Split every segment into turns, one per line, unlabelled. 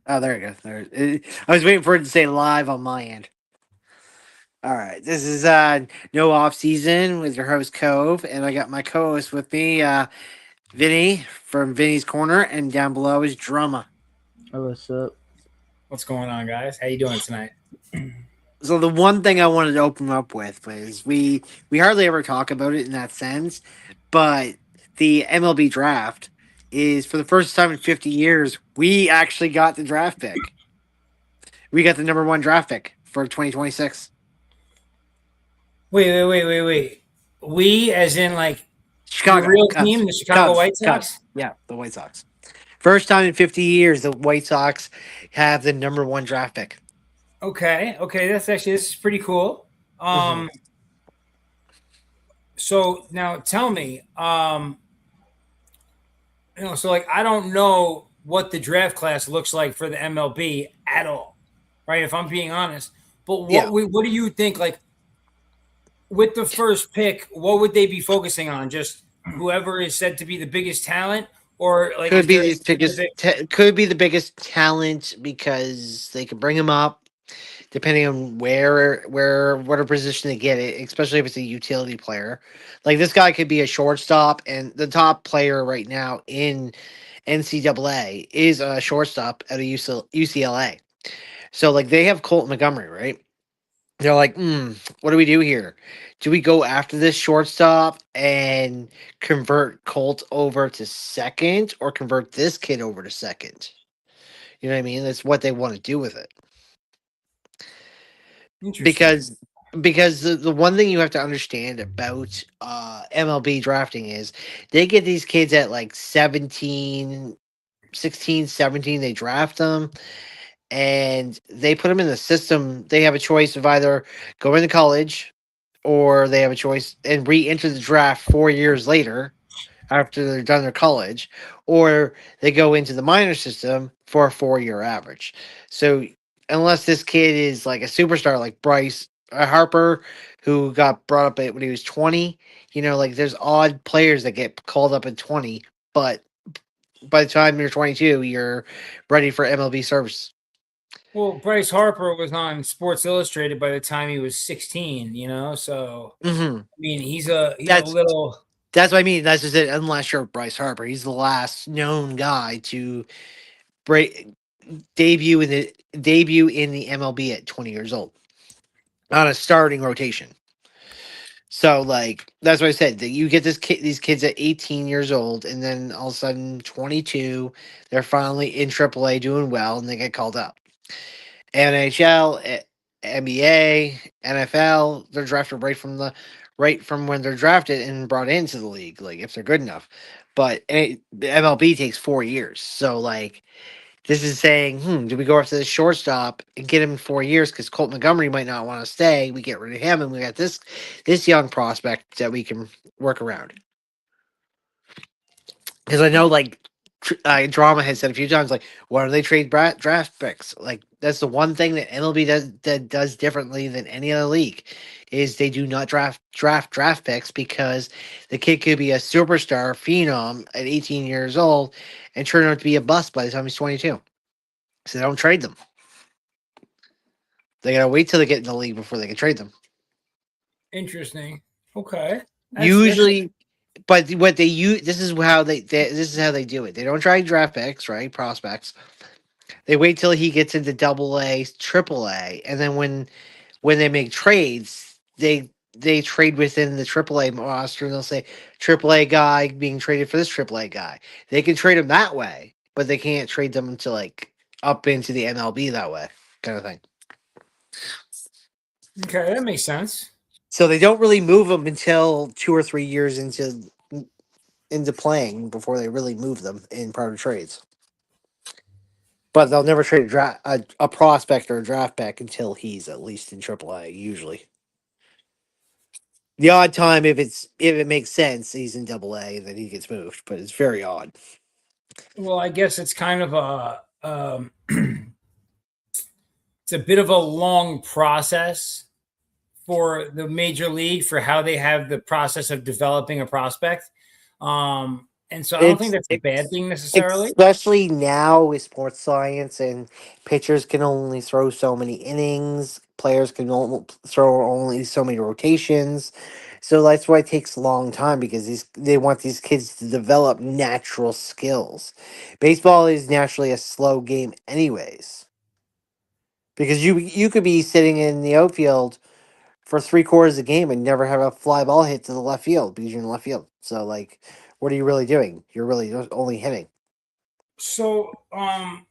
Oh, there you go. I was waiting for it to say live on my end. All right, this is no off season with your host Cove, and I got my co-host with me, Vinny from Vinny's Corner, and down below is Drama.
Oh, what's up?
What's going on, guys? How you doing tonight?
So the one thing I wanted to open up with was we hardly ever talk about it in that sense, but the MLB draft is for the first time in 50 years we actually got the draft pick. We got the number one draft pick for 2026.
Wait. We, as in like your
Chicago
real
Cubs,
team, the Chicago White
Cubs.
Sox?
Yeah, the White Sox. First time in 50 years the White Sox have the number one draft pick.
Okay. This is pretty cool.
Hmm.
So now tell me, so like I don't know what the draft class looks like for the MLB at all, right? If I'm being honest, but
Yeah,
what do you think? Like with the first pick, what would they be focusing on? Just whoever is said to be the biggest talent, or like
could
is
be
there a
the biggest.
specific?
Could be the biggest talent because they could bring him up depending on where what a position they get it, especially if it's a utility player. Like this guy could be a shortstop, and the top player right now in NCAA is a shortstop at a UCLA. So like they have Colt Montgomery, right? They're like, what do we do here? Do we go after this shortstop and convert Colt over to second, or convert this kid over to second? You know what I mean? That's what they want to do with it.
Interesting.
because because the one thing you have to understand about MLB drafting is they get these kids at like 17, 16, 17. They draft them and they put them in the system. They have a choice of either going to college, or they have a choice and re-enter the draft 4 years later after they're done their college, or they go into the minor system for a 4 year average. So unless this kid is like a superstar like Bryce Harper, who got brought up when he was 20, like there's odd players that get called up at 20, but by the time you're 22, you're ready for MLB service.
Well, Bryce Harper was on Sports Illustrated by the time he was 16, so
Hmm.
I mean, he's a
That's
little.
that's what I mean. That's just it. Unless you're Bryce Harper, he's the last known guy to break debut in the MLB at 20 years old on a starting rotation. So like that's what I said. That you get these kids at 18 years old, and then all of a sudden 22, they're finally in AAA doing well, and they get called up. NHL, NBA, NFL, they're drafted right from when they're drafted and brought into the league, like if they're good enough. But the MLB takes 4 years, so like this is saying, do we go after the shortstop and get him in 4 years because Colt Montgomery might not want to stay? We get rid of him, and we got this young prospect that we can work around. Because I know, like, Drama has said a few times, like, why do they trade draft picks? Like, that's the one thing that MLB does differently than any other league, is they do not draft picks because the kid could be a superstar phenom at 18 years old and turn out to be a bust by the time he's 22. So they don't trade them. They gotta wait till they get in the league before they can trade them.
Interesting. Okay. That's
Usually, but what they use this is how this is how they do it. They don't try draft picks, right? Prospects. They wait till he gets into double A, triple A, and then when they make trades, they trade within the triple A roster, and they'll say triple A guy being traded for this triple A guy. They can trade them that way, but they can't trade them to like up into the MLB that way, kind of thing.
okay. That makes sense.
So they don't really move them until 2 or 3 years into playing before they really move them in part of trades. But they'll never trade a prospect or a draft back until he's at least in AAA. Usually, the odd time if it makes sense, he's in Double A, then he gets moved. But it's very odd.
Well, I guess it's kind of it's a bit of a long process for the major league for how they have the process of developing a prospect. And so I don't think
It's,
that's a bad
it's
thing necessarily.
especially now with sports science and pitchers can only throw so many innings, players can only throw only so many rotations. So that's why it takes a long time because they want these kids to develop natural skills. Baseball is naturally a slow game anyways. Because you could be sitting in the outfield for 3 quarters of the game and never have a fly ball hit to the left field because you're in left field. So like, what are you really doing? You're really just only hitting.
So, I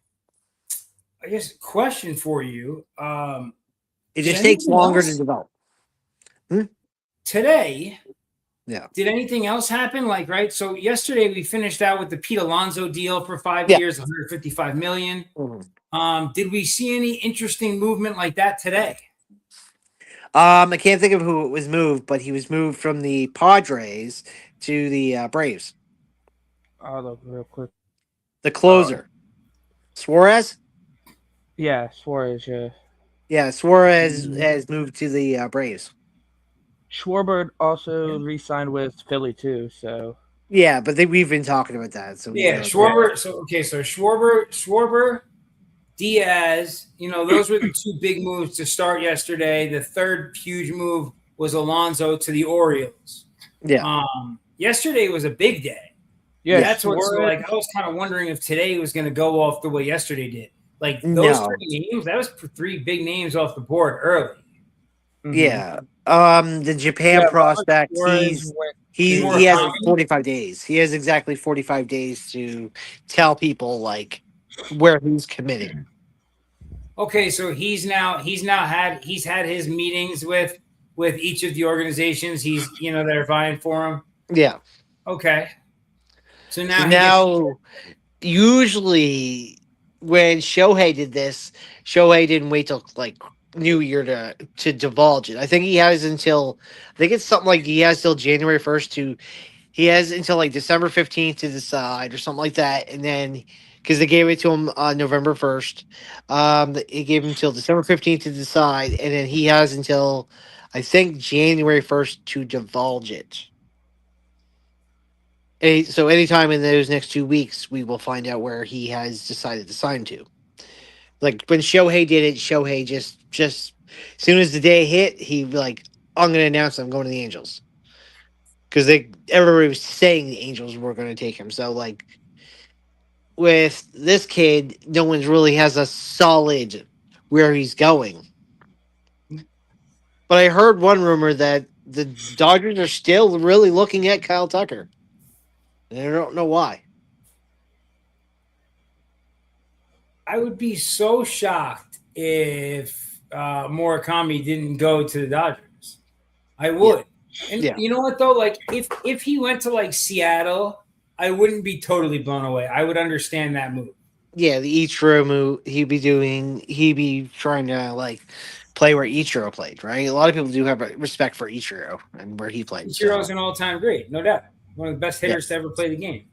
guess question for you.
It
Did
just takes
anything
longer to
else
develop. Hmm?
today?
Yeah.
Did anything else happen? Like, right? So yesterday we finished out with the Pete Alonso deal for 5
Yeah.
years, 155 million.
Mhm.
Did we see any interesting movement like that today?
I can't think of who it was moved, but he was moved from the Padres to the Braves.
I'll look real quick.
The closer, Suarez.
Yeah, Suarez. Yeah,
Yeah, Suarez has moved to the Braves.
Schwarber also re-signed with Philly too. So
Yeah, but we've been talking about that, so we
Yeah,
know.
Schwarber. So okay, so Schwarber, Diaz. Those were the two big moves to start yesterday. The third huge move was Alonso to the Orioles.
Yeah,
Yesterday was a big day.
yeah,
That's what. So
Suarez.
like, I was kind of wondering if today was going to go off the way yesterday did. Like those
no,
three names, that was three big names off the board early.
yeah. The Japan
Yeah, Robert
prospect.
Suarez went
He
to
has
Murakami?
45 days. He has exactly 45 days to tell people like where he's committing.
Okay, so he's had his meetings with each of the organizations that are vying for him.
Yeah.
Okay. So
So
now he gets
now, usually, when Shohei did this, Shohei didn't wait till like New Year to divulge it. I think he has until I think it's something like he has till January 1st to he has until like December 15th to decide or something like that, and then because they gave it to him on November 1st, he gave him till December 15th to decide, and then he has until I think January 1st to divulge it. So anytime in those next 2 weeks, we will find out where he has decided to sign to. Like when Shohei did it, Shohei just as soon as the day hit, he like I'm going to announce I'm going to the Angels because everybody was saying the Angels were going to take him. So like with this kid, no one's really has a solid where he's going. But I heard one rumor that the Dodgers are still really looking at Kyle Tucker. And I don't know why.
I would be so shocked if Murakami didn't go to the Dodgers. I would. And
Yeah.
you know what though? Like if he went to like Seattle, I wouldn't be totally blown away. I would understand that move.
Yeah, the Ichiro move he'd be trying to like play where Ichiro played, right? A lot of people do have respect for Ichiro and where he played.
Ichiro's an all-time great, no doubt. One of the best hitters
Yeah.
to ever play the game.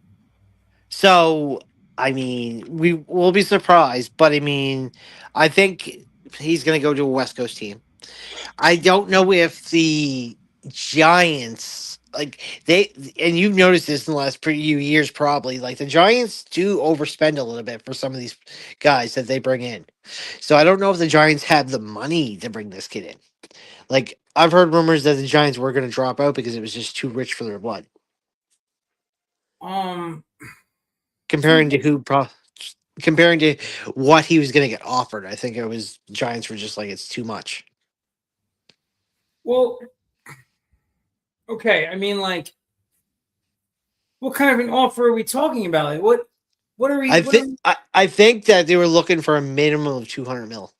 So I mean, we will be surprised, but I mean, I think he's gonna go to a West Coast team. I don't know if the Giants like they and you've noticed this in the last few years probably like the Giants do overspend a little bit for some of these guys that they bring in. So I don't know if the Giants have the money to bring this kid in. Like I've heard rumors that the Giants were going to drop out because it was just too rich for their blood. Comparing to comparing to what he was going to get offered, I think it was Giants were just like it's too much.
Well, okay. I mean, like, what kind of an offer are we talking about? Like, what are we?
I think that they were looking for a minimum of 200 mil.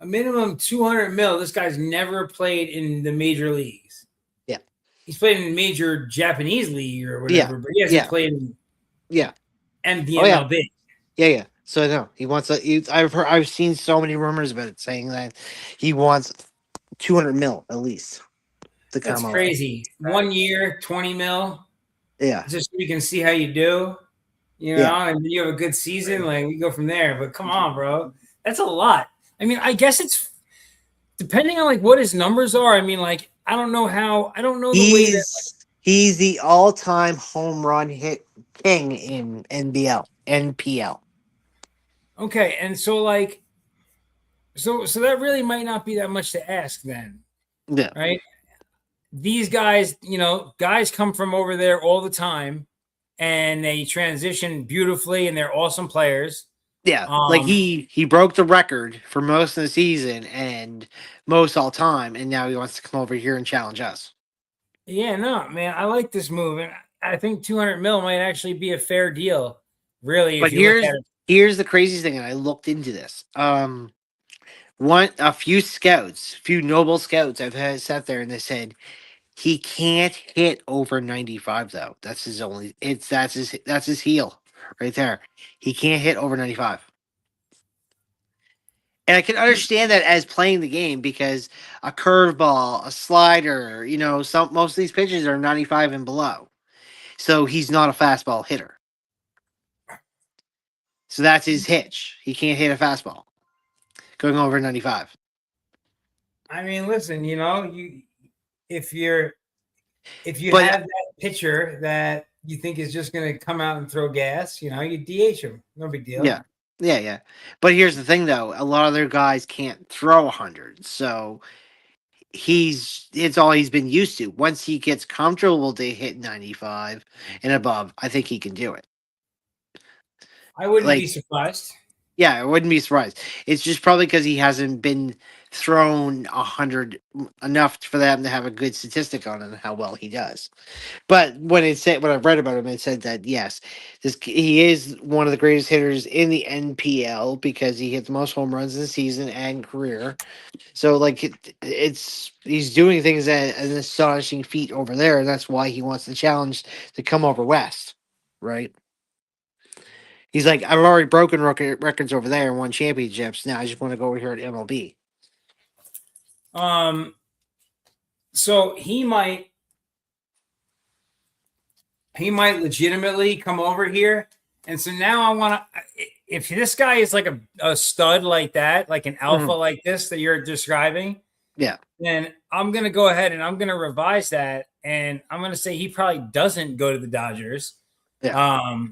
A minimum 200 mil. This guy's never played in the major leagues.
Yeah,
he's played in major Japanese league or whatever, but he hasn't played in and the MLB.
Yeah. So no, he wants I've seen so many rumors about it saying that he wants 200 mil at least.
That's crazy. 1 year, 20 mil.
Yeah.
Just so we can see how you do, and you have a good season. Like we go from there. But come on, bro. That's a lot. I mean, I guess it's depending on like what his numbers are. I mean, like I don't know the way that
He's the all-time home run hit king in NPL.
Okay, and so like, so that really might not be that much to ask then,
Yeah,
right? These guys, guys come from over there all the time, and they transition beautifully, and they're awesome players.
yeah. Like he broke the record for most of the season and most all time, and now he wants to come over here and challenge us.
Yeah, no, man, I like this move, and I think 200 mil might actually be a fair deal, really,
But
if you look at it.
here's the craziest thing, and I looked into this. A few scouts, few noble scouts, I've had sat there and they said he can't hit over 95 though. That's his only. That's his heel right there. He can't hit over 95. And I can understand that as playing the game because a curveball, a slider, most of these pitches are 95 and below. So he's not a fastball hitter. So that's his hitch. He can't hit a fastball going over 95.
I mean, listen, if you
But
have that pitcher that you think is just going to come out and throw gas, you DH him. No big deal.
yeah. Yeah. But here's the thing though, a lot of their guys can't throw 100. So it's all he's been used to. Once he gets comfortable to hit 95 and above, I think he can do it.
I wouldn't
Like,
be surprised.
yeah, I wouldn't be surprised. It's just probably because he hasn't been thrown 100 enough for them to have a good statistic on how well he does. But when I read about him, it said that yes, he is one of the greatest hitters in the NPL because he hit the most home runs in the season and career. So like he's doing things at an astonishing feat over there, and that's why he wants the challenge to come over west, right? He's like, I've already broken records over there and won championships. Now I just want to go over here at MLB.
So he might legitimately come over here, and so now I want to. If this guy is like a stud like that, like an alpha like this that you're describing,
yeah,
then I'm gonna go ahead and I'm gonna revise that, and I'm gonna say he probably doesn't go to the Dodgers.
Yeah.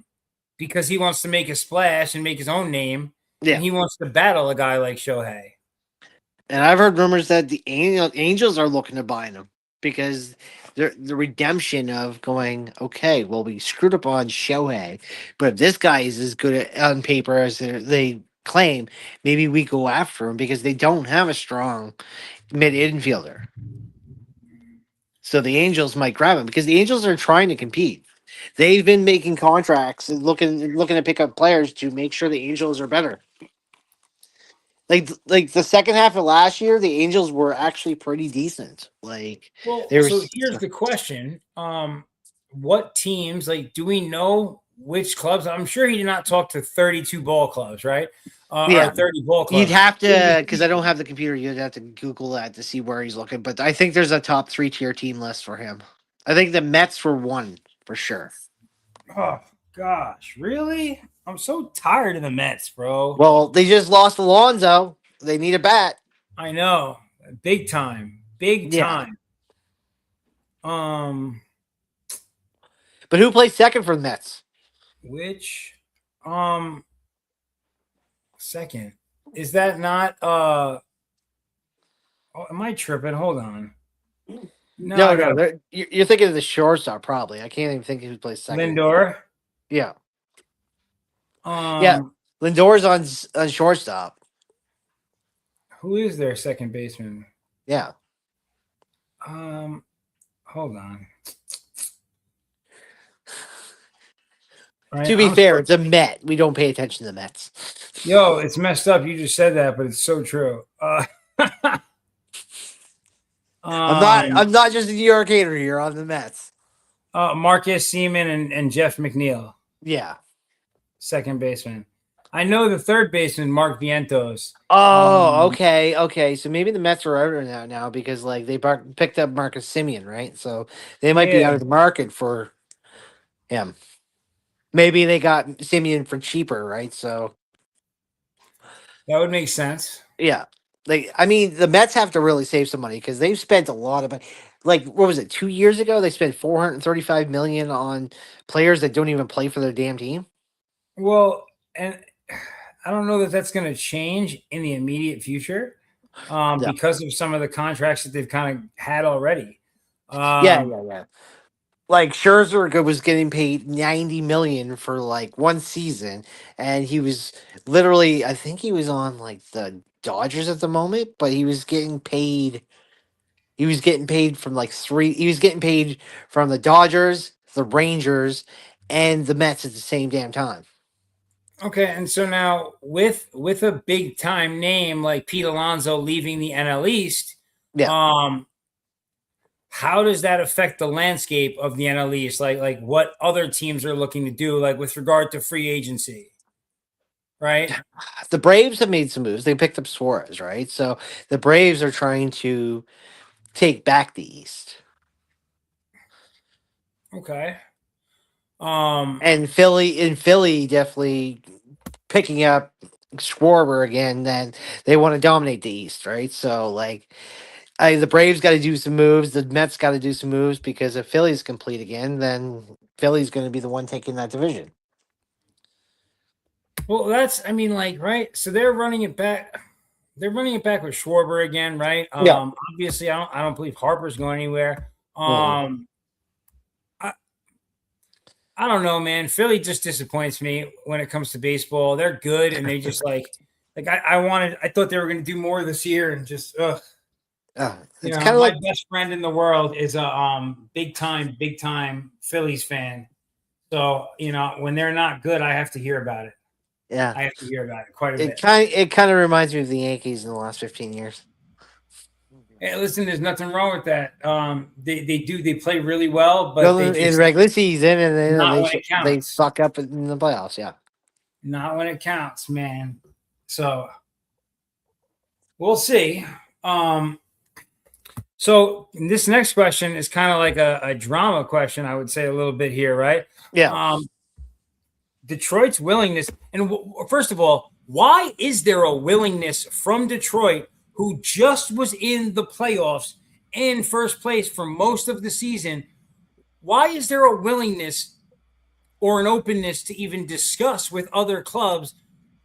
Because he wants to make a splash and make his own name.
Yeah.
And he wants to battle a guy like Shohei.
And I've heard rumors that the Angels are looking to buy him because the redemption of going, okay, well, we screwed up on Shohei, but if this guy is as good on paper as they claim, maybe we go after him because they don't have a strong mid infielder. So the Angels might grab him because the Angels are trying to compete. They've been making contracts and looking to pick up players to make sure the Angels are better. Like the second half of last year, the Angels were actually pretty decent. Like,
well, so here's the question: what teams? Like, do we know which clubs? I'm sure he did not talk to 32 ball clubs, right?
Yeah,
or 30 ball clubs.
You'd have to, because I don't have the computer. You'd have to Google that to see where he's looking. But I think there's a top 3-tier team list for him. I think the Mets were one for sure.
Oh gosh, really? I'm so tired of the Mets, bro.
Well, they just lost Alonso. They need a bat.
I know, big time, time. But
who plays second for the Mets?
Which, second is that not? Oh, am I tripping? Hold on.
No. You're thinking of the shortstop, probably. I can't even think who plays second.
Lindor.
Yeah. Lindor's on shortstop.
Who is their second baseman?
Yeah.
Hold on.
To be fair, it's a Met. We don't pay attention to the Mets.
Yo, it's messed up. You just said that, but it's so true.
I'm not just a New York hater here on the Mets.
Marcus Seaman and Jeff McNeil.
Yeah.
Second baseman. I know the third baseman, Mark Vientos.
Oh, okay. So maybe the Mets are out of that now because like they picked up Marcus Semien, right? So they might be out of the market for him. Maybe they got Semien for cheaper, right? So
that would make sense.
Yeah. The Mets have to really save some money because they've spent a lot of money. like what was it, 2 years ago? They spent 435 million on players that don't even play for their damn team.
Well, and I don't know that that's going to change in the immediate future
Yeah,
because of some of the contracts that they've kind of had already.
yeah,
Um,
yeah, yeah. Like Scherzer was getting paid 90 million for like one season, and he was literally, I think he was on like the Dodgers at the moment, but he was getting paid. He was getting paid from like three. He was getting paid from the Dodgers, the Rangers, and the Mets at the same damn time.
okay, and so now with a big time name like Pete Alonso leaving the NL East,
Yeah.
um, how does that affect the landscape of the NL East? Like what other teams are looking to do, like with regard to free agency, right?
The Braves have made some moves. They picked up Suarez, right? So the Braves are trying to take back the East.
Okay.
And Philly definitely picking up Schwarber again, then they want to dominate the East, right? So like the Braves got to do some moves, the Mets got to do some moves because if Philly's complete again, then Philly's going to be the one taking that division.
Well, I mean, like, right. So they're running it back. They're running it back with Schwarber again, right?
Yeah.
Obviously, I don't believe Harper's going anywhere.
Mhm.
I, I don't know, man. Philly just disappoints me when it comes to baseball. They're good, and they just I thought they were going to do more this year, and just
It's kind of
my
like
best friend in the world is a big time Phillies fan. So when they're not good, I have to hear about it.
yeah.
I have to hear about it quite a bit.
It kind of reminds me of the Yankees in the last 15 years.
Hey, listen, there's nothing wrong with that. They play really well, but
Well,
they
in
just
regular season, and then
not when it
they
counts.
fuck up in the playoffs. Yeah.
Not when it counts, man. So we'll see. So this next question is kind of like a drama question, I would say a little bit here, right?
Yeah.
Detroit's willingness, and first of all, why is there a willingness from Detroit, who just was in the playoffs in first place for most of the season? Why is there a willingness or an openness to even discuss with other clubs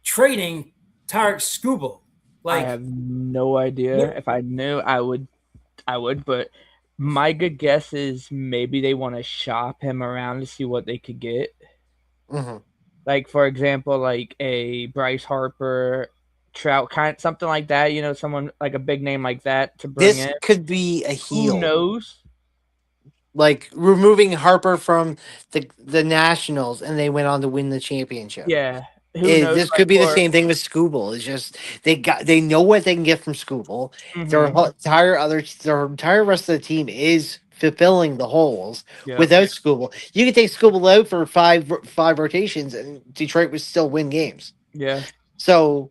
trading Tarek Skubal?
I
Like,
have no idea. If I knew, I would. But my good guess is maybe they want to shop him around to see what they could get.
Hmm.
Like for example, like a Bryce Harper, Trout, something like that. You know, someone like a big name like that to bring
This
in.
could be a
Who
heel.
knows?
Like removing Harper from the Nationals, and they went on to win the championship.
Yeah, who knows?
This
Like
could be the
or
same thing with Scooble. It's just they know what they can get from Scooble.
mm-hmm.
Their entire rest of the team is fulfilling the holes
Yeah,
without Scooble. You could take Scooble out for five rotations, and Detroit would still win games.
yeah,
So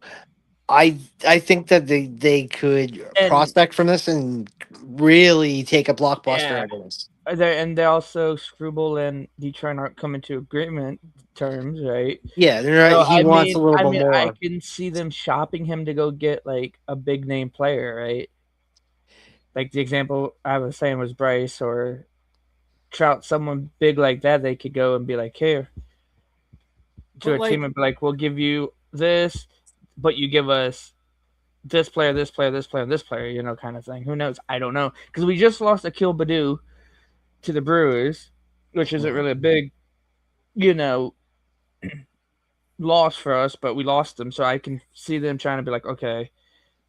I think that they could
and
prospect from this and really take a blockbuster
yeah.
out of this.
They also Screwball and Detroit aren't coming to agreement terms, right?
Yeah, they're right.
So
He wants a little bit
I
more.
can see them shopping him to go get like a big name player, right? Like the example I was saying was Bryce or Trout, someone big like that. They could go and be like, here to
but
a team and be like, we'll give you this, but you give us this player, this player, this player, this player, you know, kind of thing. Who knows? I don't know because we just lost Akil Badu to the Brewers, which isn't really a big, you know, loss for us, but we lost them. So I can see them trying to be like, okay,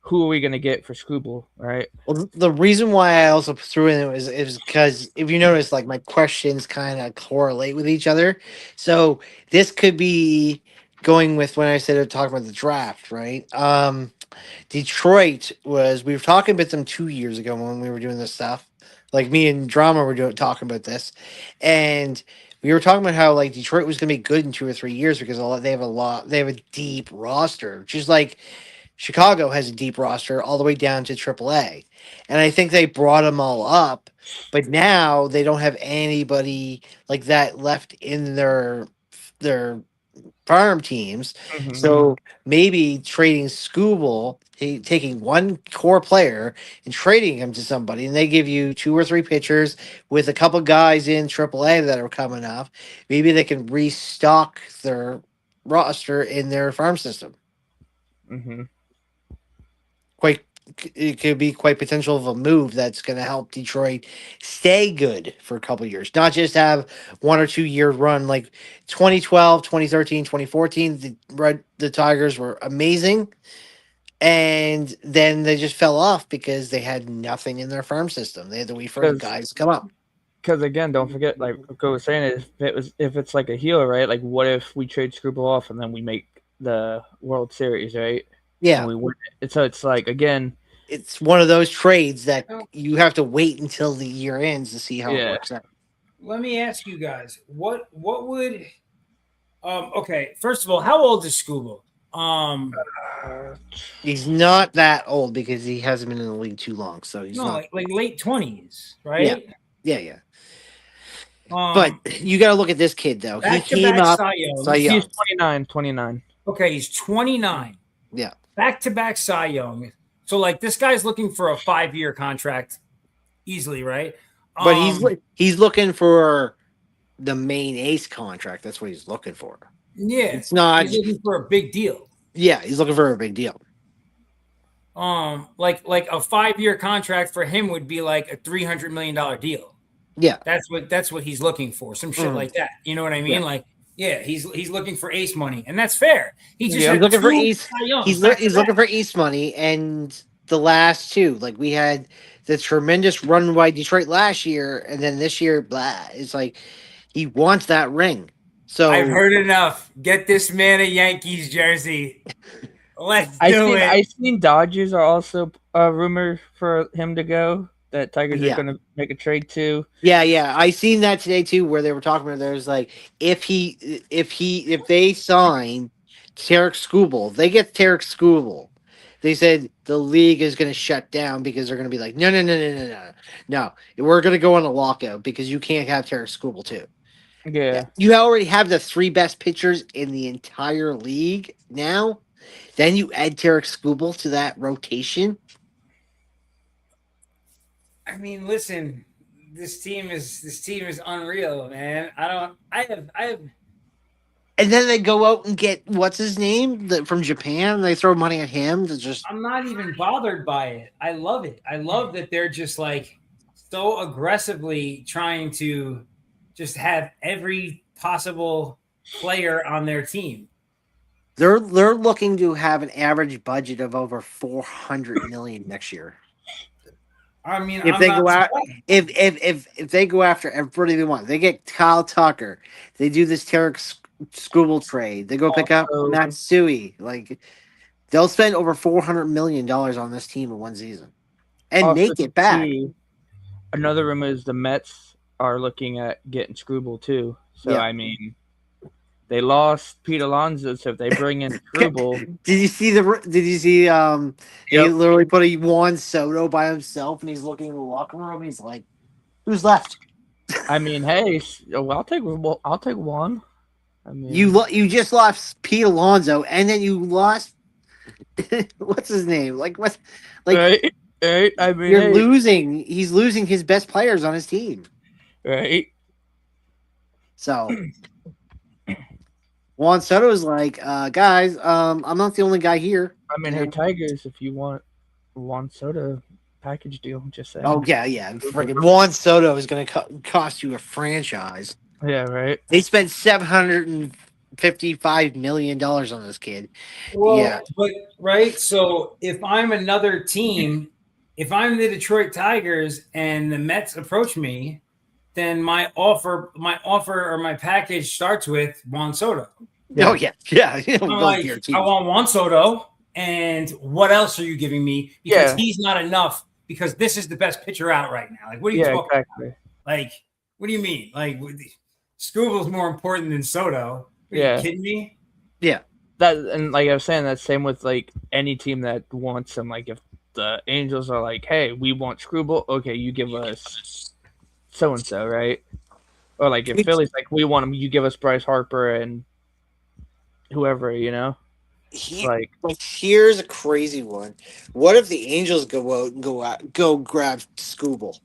who are we going to get for Scooble, right?
Well, the reason why I also threw in it is because if you notice, like my questions kind of correlate with each other. So this could be going with when I said talking about the draft, right? Detroit was we were talking about them 2 years ago when we were doing this stuff. Like me and Drama were talking about this, and we were talking about how like Detroit was going to be good in 2 or 3 years because they have a deep roster, just like Chicago has a deep roster all the way down to AAA, and I think they brought them all up, but now they don't have anybody like that left in their farm teams.
Mhm.
So maybe trading Scooble, taking one core player and trading him to somebody, and they give you 2 or 3 pitchers with a couple guys in AAA that are coming up. Maybe they can restock their roster in their farm system.
Mhm.
Quite, it could be quite potential of a move that's going to help Detroit stay good for a couple years, not just have 1 or 2 year run like 2012, 2013, 2014. The Tigers were amazing, and then they just fell off because they had nothing in their farm system. They had to wait for guys to come up.
Because again, don't forget, like Go was saying, if it's like a healer, right? Like, what if we trade Scrooble off and then we make the World Series, right?
Yeah,
And we win it. So it's like, again,
it's one of those trades that you have to wait until the year ends to see how it
Yeah.
works out.
Let me ask you guys, what would okay, first of all, how old is Scooble?
He's not that old because he hasn't been in the league too long, so he's
No,
not.
like late 20s, right?
Yeah. But you got to look at this kid though. He came
back-to-back
up.
Cy Young.
Cy Young.
he's 29.
Okay, he's 29.
Yeah.
Back-to-back Cy Young. So like this guy's looking for a 5-year contract easily, right?
But he's looking for the main ace contract. That's what he's looking for.
Yeah,
It's not.
he's looking for a big deal.
Yeah, he's looking for a big deal.
Like a 5-year contract for him would be like a $300 million deal.
Yeah,
that's what he's looking for. Some shit like that. You know what I mean?
Yeah.
Like, yeah, he's looking for ace money, and that's fair. He's just
he's looking for ace.
Cy Youngs
He's
back-to-back.
looking for ace money, and the last two, like we had the tremendous run by Detroit last year, and then this year, blah. It's like he wants that ring. So
I've heard enough. Get this man a Yankees jersey. Let's do it.
I've seen Dodgers are also a rumor for him to go. That Tigers
Yeah.
are going to make a trade to.
Yeah. I seen that today too, where they were talking about. There's like if they sign Tarek Skubal, they get Tarek Skubal. They said the league is going to shut down because they're going to be like, no, we're going to go on a lockout because you can't have Tarek Skubal too.
Yeah.
You already have the 3 best pitchers in the entire league now. Then you add Tarek Skubal to that rotation.
I mean, listen, this team is unreal, man. I have.
And then they go out and get what's his name from Japan. They throw money at him to just.
I'm not even bothered by it. I love it. I love that they're just like so aggressively trying to just have every possible player on their team.
They're looking to have an average budget of over $400 million next year.
I mean,
If they go after everybody they want, they get Kyle Tucker. They do this Tarek Skubal trade. They go pick up Matsui. Like they'll spend over $400 million on this team in one season and
Also,
make it back.
Another rumor is the Mets are looking at getting Scrooble too. So
Yeah.
I mean, they lost Pete Alonso, so if they bring in Scrooble,
Did you see he literally put a Juan Soto by himself and he's looking in the locker room. He's like, who's left?
I mean, hey, I'll take one. I mean,
You just lost Pete Alonso and then you lost what's his name? Like what? Like
right? I mean,
you're losing. He's losing his best players on his team.
Right.
So Juan Soto is like, guys, I'm not the only guy here.
I mean, hey, Tigers, if you want Juan Soto package deal, just saying.
Oh yeah. Freaking Juan Soto is going to cost you a franchise.
Yeah, right.
They spent $755 million on this kid.
Well,
Yeah.
but right. So if I'm another team, if I'm the Detroit Tigers and the Mets approach me, then my offer or my package starts with Juan Soto.
Oh yeah.
I'm like, I want Juan Soto, and what else are you giving me? Because he's not enough. Because this is the best pitcher out right now. Like, what are you talking about? Like, what do you mean? Like, Scooble's more important than Soto. Are you kidding me?
Yeah.
That, and like I was saying, that's same with like any team that wants him. Like if the Angels are like, hey, we want Scrooble, okay, you give us so and so, right? Or like if Philly's like, we want him, you give us Bryce Harper and whoever, you know. Like,
here's a crazy one. What if the Angels go out and go grab Scooble?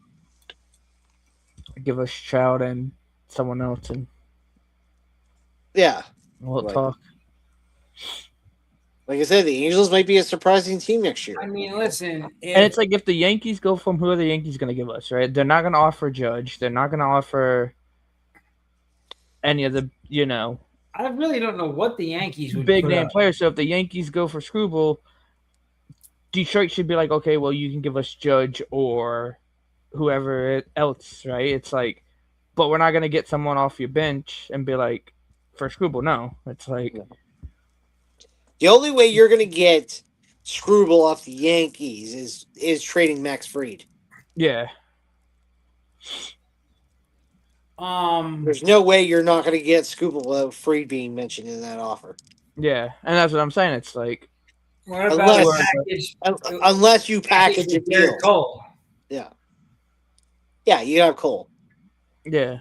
give us Trout and someone else, and
Yeah,
we'll
like,
talk.
Like I said, the Angels might be a surprising team next year.
I mean, listen,
And it's like if the Yankees go from who are the Yankees going to give us, right? They're not going to offer Judge. They're not going to offer any of the, you know,
I really don't know what the Yankees would
big
put
name
up.
players. So if the Yankees go for Screwball, Detroit should be like, okay, well, you can give us Judge or whoever else, right? It's like, but we're not going to get someone off your bench and be like, for Screwball, no. It's like,
the only way you're going to get Screwball off the Yankees is trading Max Fried.
yeah.
There's no way you're not going to get Screwball without Fried being mentioned in that offer.
Yeah, and that's what I'm saying. It's like,
what about
unless you package a deal.
Cole?
Yeah, you have Cole.
Yeah.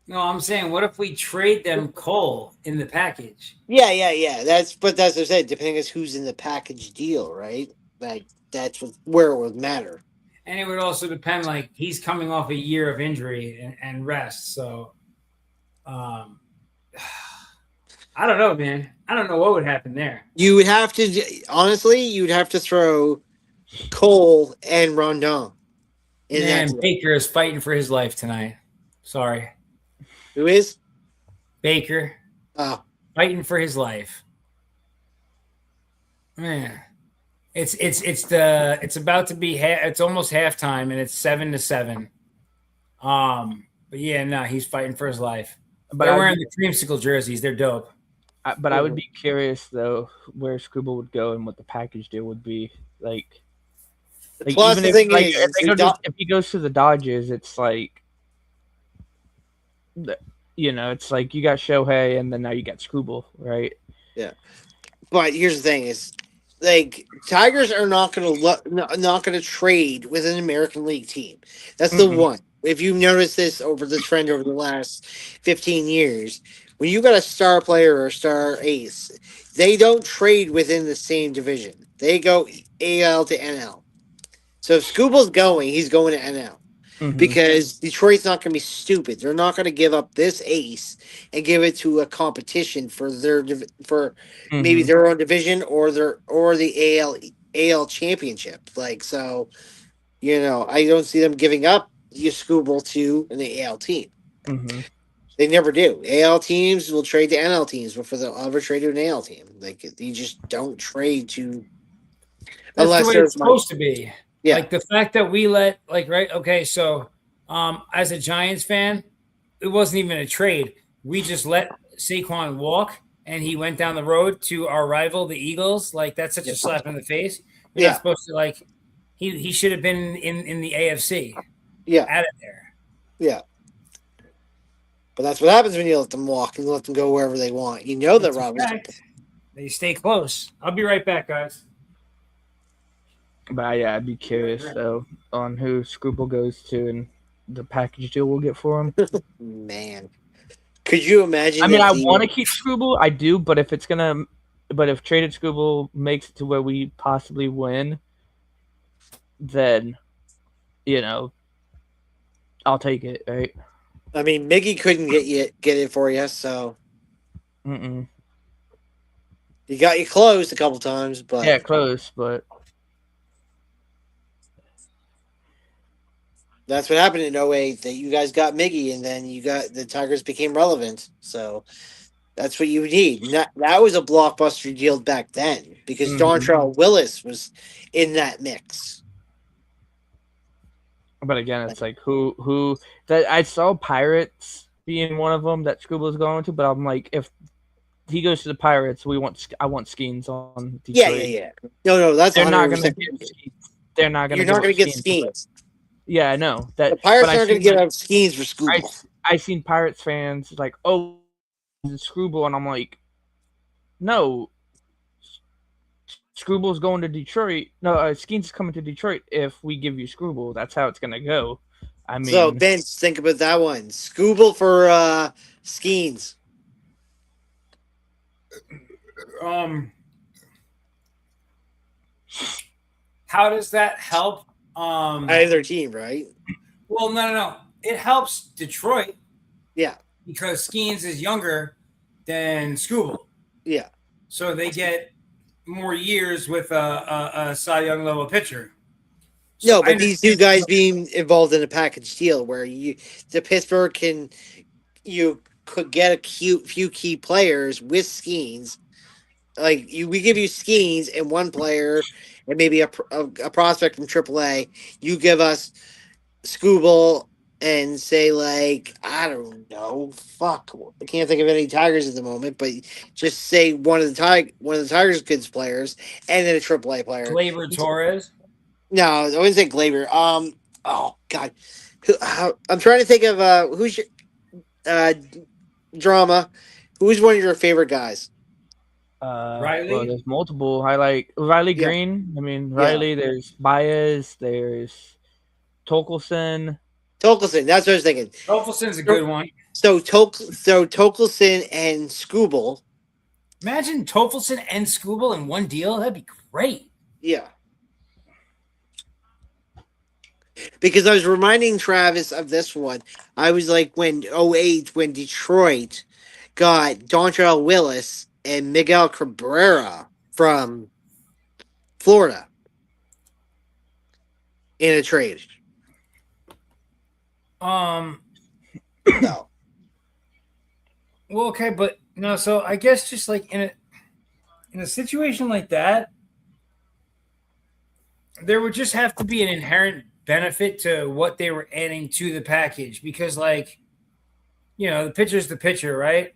No, I'm saying, what if we trade them Cole in the package?
Yeah. That's what I said. Depending on who's in the package deal, right? Like that's where it would matter.
And it would also depend. Like he's coming off a year of injury and rest, so I don't know, man. I don't know what would happen there.
You would have to honestly. You'd have to throw Cole and Rondon.
Man, Baker is fighting for his life tonight. Sorry.
Who is?
Baker.
Oh.
Fighting for his life. Man. It's about to be it's almost halftime and it's 7-7. But yeah, no, he's fighting for his life. But they're wearing the creamsicle jerseys. They're dope.
But I would be curious though where Screwball would go and what the package deal would be like.
Plus, the thing is,
if he goes to the Dodgers, it's like, you know, it's like you got Shohei and then now you got Screwball, right?
Yeah. But here's the thing: is like Tigers are not going to trade with an American League team. That's the one. If you've noticed this over the trend over the last 15 years, when you got a star player or a star ace, they don't trade within the same division. They go AL to NL. So if Scoobal's going, he's going to NL. Because Detroit's not going to be stupid. They're not going to give up this ace and give it to a competition for maybe their own division or the AL championship. Like, so, you know, I don't see them giving up Scooble to an AL team. They never do. AL teams will trade to NL teams before they'll ever trade to an AL team. Like, you just don't trade to.
That's unless the way it's supposed to be.
Yeah.
Like the fact that we let, like, right, okay, so as a Giants fan, it wasn't even a trade. We just let Saquon walk, and he went down the road to our rival, the Eagles. Like, that's such a slap in the face. You're not supposed to, like, he should have been in the AFC.
Yeah.
Out of there.
Yeah. But that's what happens when you let them walk and let them go wherever they want. You know that, Rob.
They stay close. I'll be right back, guys.
But yeah, I'd be curious though on who Screwball goes to and the package deal we'll get for him.
Man, could you imagine?
I mean, I want to keep Screwball, I do, but if traded Screwball makes it to where we possibly win, then you know, I'll take it, right?
I mean, Miggy couldn't get it for you, so. He got you close a couple times, but
yeah, close, but.
That's what happened in 08, that you guys got Miggy, and then the Tigers became relevant. So that's what you need. That was a blockbuster deal back then because Dontrell Willis was in that mix.
But again, it's like who that I saw Pirates being one of them that Screwball's going to, but I'm like, if he goes to the Pirates, I want Skeens on Detroit.
Yeah. No, that's
they're not going to get Skeens. They're not going to.
You're not going to get Skeens.
Yeah, I know that
the Pirates aren't going to get out Skeens for Screwball.
I seen Pirates fans like, oh, Screwball, and I'm like, no, Screwball's going to Detroit. No, Skeens is coming to Detroit if we give you Screwball. That's how it's going to go. I mean,
so Vince, think about that one. Screwball for Skeens.
how does that help?
Either team, right?
Well, no. It helps Detroit
Yeah,
because Skeens is younger than Scooble,
yeah.
so they get more years with a Cy Young level pitcher. So
No,
I
but these two
understand.
guys being involved in a package deal where the Pittsburgh you could get a few key players with Skeens. Like we give you Skeens and one player and maybe a prospect from AAA. You give us Scooble and say like I don't know, fuck, I can't think of any Tigers at the moment, but just say one of the Tigers kids players and then a AAA player.
Gleyber Torres.
No, I wouldn't say Glaber. Oh God, I'm trying to think of who's your uh drama. Who's one of your favorite guys?
Well,
Riley.
there's multiple. I like Riley
Yeah,
Green. I mean,
yeah.
Riley. There's Baez. There's Torkelson.
Tolkelson. That's what I was thinking.
Rolfson's a
So
good one.
Tolkelson and Scooble.
Imagine Tofelson and Scooble in one deal. That'd be great.
Yeah. Because I was reminding Travis of this one. I was like when '08 when Detroit got Dontrell Willis and Miguel Cabrera from Florida in a trade.
Um.
No.
Well, okay, but no. So I guess just like in a situation like that, there would just have to be an inherent benefit to what they were adding to the package because, like, the pitcher's the pitcher, right?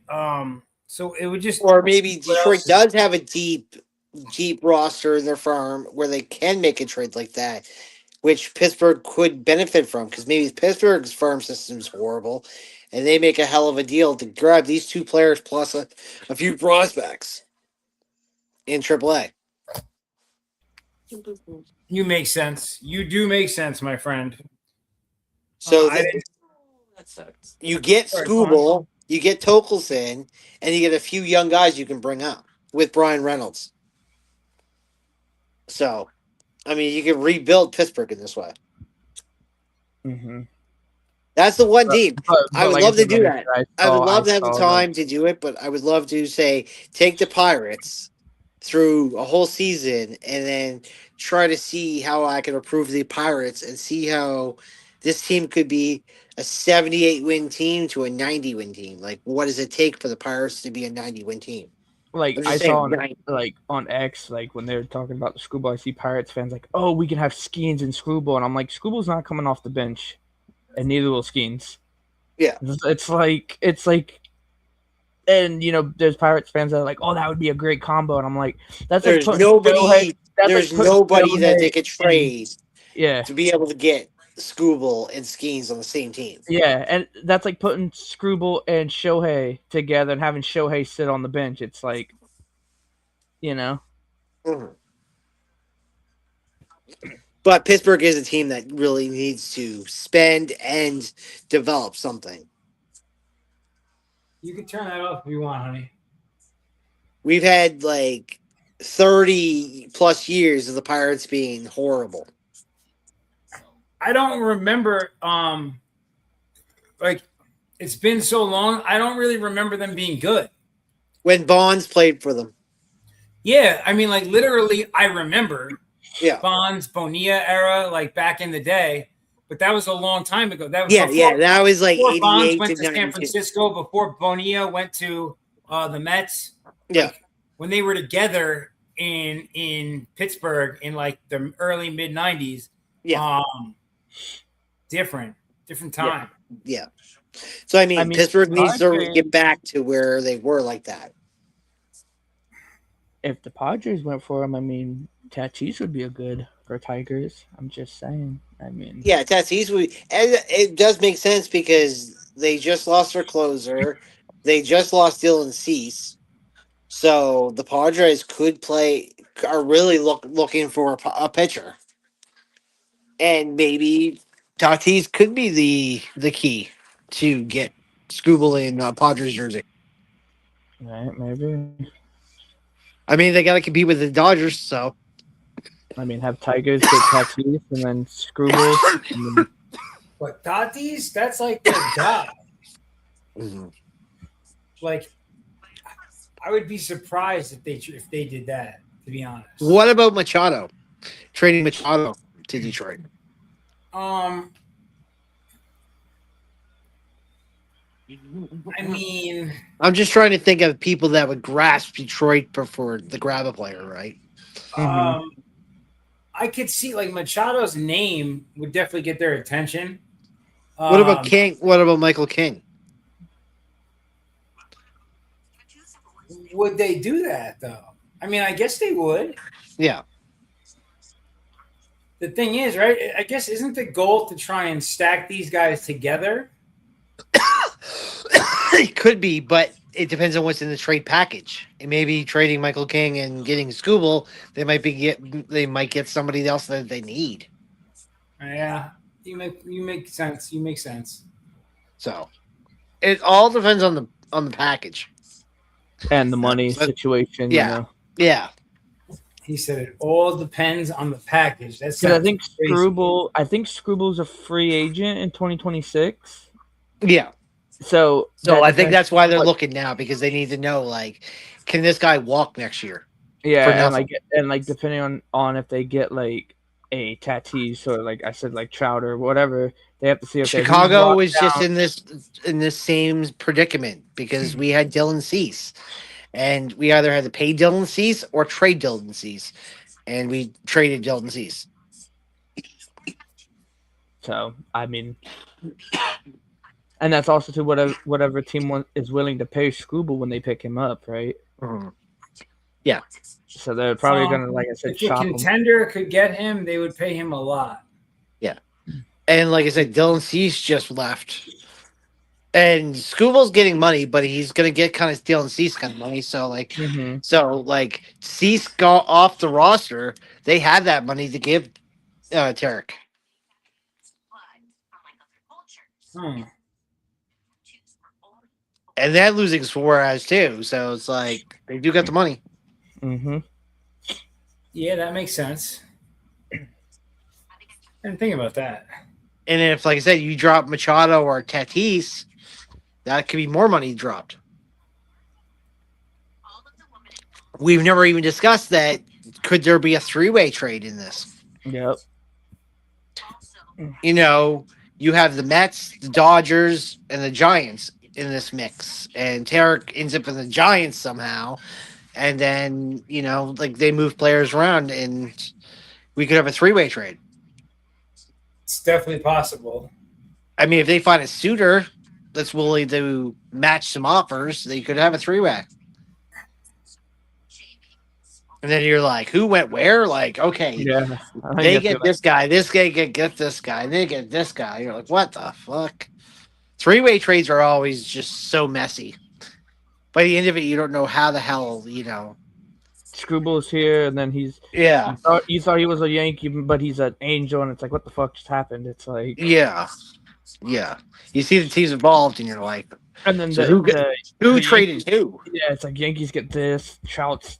So it would just
Or maybe
what
Detroit
else is
does have a deep roster in their farm where they can make a trade like that, which Pittsburgh could benefit from because maybe Pittsburgh's farm system's horrible, and they make a hell of a deal to grab these two players plus a few prospects in AAA.
you make sense. You do make sense, my friend.
So
I didn't.
that sucks. You get
Sorry, go on.
Scooble, you get Tokelson, and you get a few young guys you can bring up with Brian Reynolds. So, I mean, you can rebuild Pittsburgh in this way.
Mm-hmm.
That's the one team. I would
like
love to
said,
do that. I would love to have the
saw,
time to do it, but I would love to say take the Pirates through a whole season and then try to see how I can improve the Pirates and see how this team could be a 78 win team to a 90 win team. Like, what does it take for the Pirates to be a 90 win team?
like
I'm
I
just
saw
saying,
on X, like when they were talking about the Screwball, I see Pirates fans like, oh, we can have Skeens and Screwball, and I'm like, Screwball's not coming off the bench, and neither will Skeens.
Yeah.
It's like, and there's Pirates fans that are like, oh, that would be a great combo, and I'm like, that's
there's
like putting
nobody. There's
like putting
nobody that
Shohei
they could trade
yeah.
to be able to get Scooble and Skeens on the same team.
Yeah, and that's like putting Screwball and Shohei together and having Shohei sit on the bench. It's like,
Mm-hmm. But Pittsburgh is a team that really needs to spend and develop something.
You can turn that off if you want, honey.
We've had like 30 plus years of the Pirates being horrible.
I don't remember. Like it's been so long. I don't really remember them being good.
When Bonds played for them.
Yeah, I mean, like literally, I remember.
Yeah.
Bonds, Bonilla era, like back in the day. But that was a long time ago. That was
that was like
before
88
Bonds went
to
to San
92.
Francisco, before Bonilla went to the Mets.
Yeah.
Like, when they were together in Pittsburgh in like the early mid 90s.
Yeah.
Different time.
Yeah. So I mean Pittsburgh needs to get back to where they were like that.
If the Padres went for him, I mean, Tatis would be a good for Tigers. I'm just saying. I mean,
yeah, Tatis would. And it does make sense because they just lost their closer. They just lost Dylan Cease. So the Padres are really looking for a pitcher. And maybe Tatis could be the key to get Scooble in Padres jersey.
Right, maybe.
I mean, they got to compete with the Dodgers, so
I mean, have Tigers get Tatis and then Screwball. And then,
But Tatis, that's like their guy.
Mhm.
Like, I would be surprised if they did that. To be honest.
What about Machado? Trading Machado to Detroit.
I mean,
I'm just trying to think of people that would grasp Detroit before the grab a player, right?
I could see like Machado's name would definitely get their attention.
What about King? What about Michael King?
Would they do that though? I mean, I guess they would.
Yeah.
The thing is, right? I guess isn't the goal to try and stack these guys together?
It could be, but it depends on what's in the trade package. It may be trading Michael King and getting Scooble. They might get somebody else that they need.
Yeah, you make sense. You make sense.
So it all depends on the package
and the money situation.
Yeah.
You know?
Yeah.
He said it all depends on the package. That's
I think Screwball. I think Screwball's a free agent in 2026.
Yeah.
So
I think that's why they're looking now, because they need to know, like, can this guy walk next year?
Yeah, and like depending on if they get like a Tatis or like I said, like Trout or whatever, they have to see if
Chicago is just in this same predicament because we had Dylan Cease, and we either had to pay Dylan Cease or trade Dylan Cease, and we traded Dylan Cease.
So I mean. And that's also to whatever team is willing to pay Screwball when they pick him up, right?
Mm-hmm. Yeah.
So they're probably going to, like I said,
if a contender could get him, they would pay him a lot.
Yeah. And like I said, Dylan Cease just left. And Screwball's getting money, but he's going to get kind of Dylan Cease kind of money. So, like, Cease got off the roster. They had that money to give Tarek. And they're losing Suarez too, so it's like they do get the money.
Mm-hmm.
Yeah, that makes sense. I didn't think about that.
And if, like I said, you drop Machado or Tatis, that could be more money dropped. We've never even discussed that. Could there be a three-way trade in this?
Yep.
You know, you have the Mets, the Dodgers, and the Giants in this mix, and Tarek ends up in the Giants somehow, and then like they move players around, and we could have a three-way trade.
It's definitely possible.
I mean, if they find a suitor that's willing to match some offers, they could have a three-way. And then you're like, who went where? Like, okay, they get this guy, this guy get this guy, they get this guy. You're like, what the fuck? Three-way trades are always just so messy. By the end of it, you don't know how the hell,
Screwball's here, and then he's...
Yeah.
You thought he was a Yankee, but he's an Angel, and it's like, what the fuck just happened? It's like...
Yeah. Yeah. You see the teams involved, and you're like...
And then
who traded who?
Yeah, it's like Yankees get this, Trout's